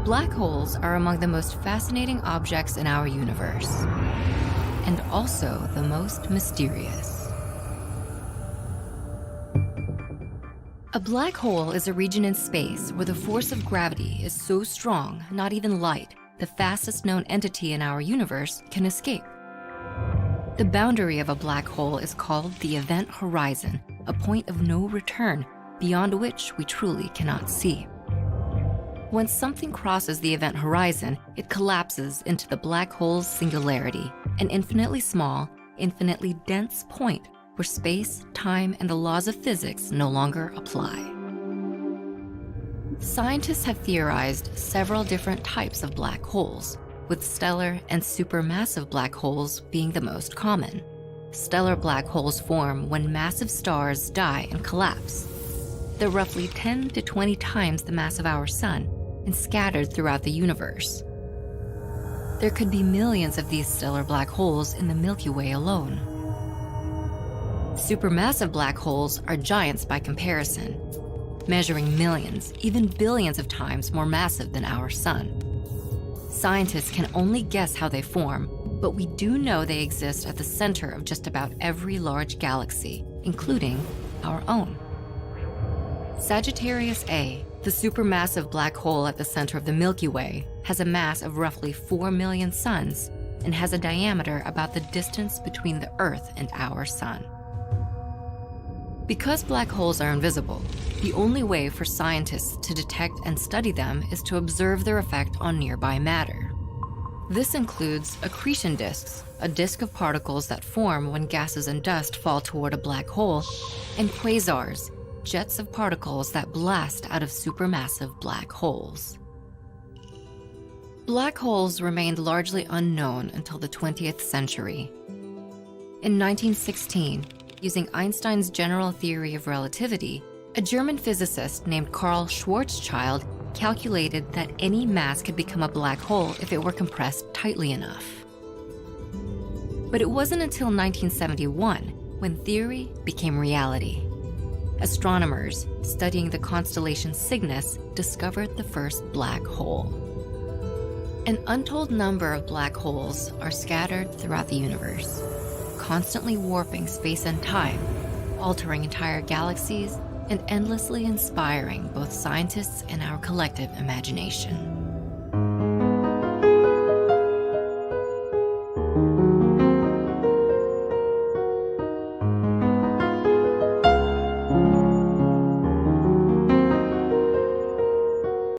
Black holes are among the most fascinating objects in our universe, and also the most mysterious. A black hole is a region in space where the force of gravity is so strong, not even light, the fastest known entity in our universe, can escape. The boundary of a black hole is called the event horizon, a point of no return, beyond which we truly cannot see. When something crosses the event horizon, it collapses into the black hole's singularity, an infinitely small, infinitely dense point where space, time, and the laws of physics no longer apply. Scientists have theorized several different types of black holes, with stellar and supermassive black holes being the most common. Stellar black holes form when massive stars die and collapse. They're roughly 10 to 20 times the mass of our sun and scattered throughout the universe. There could be millions of these stellar black holes in the Milky Way alone. Supermassive black holes are giants by comparison, measuring millions, even billions of times more massive than our sun. Scientists can only guess how they form, but we do know they exist at the center of just about every large galaxy, including our own. Sagittarius A, the supermassive black hole at the center of the Milky Way, has a mass of roughly 4 million suns and has a diameter about the distance between the Earth and our sun. Because black holes are invisible, the only way for scientists to detect and study them is to observe their effect on nearby matter. This includes accretion disks, a disk of particles that form when gases and dust fall toward a black hole, and quasars, jets of particles that blast out of supermassive black holes. Black holes remained largely unknown until the 20th century. In 1916, using Einstein's general theory of relativity, a German physicist named Karl Schwarzschild calculated that any mass could become a black hole if it were compressed tightly enough. But it wasn't until 1971 when theory became reality. Astronomers studying the constellation Cygnus discovered the first black hole. An untold number of black holes are scattered throughout the universe, constantly warping space and time, altering entire galaxies, and endlessly inspiring both scientists and our collective imagination.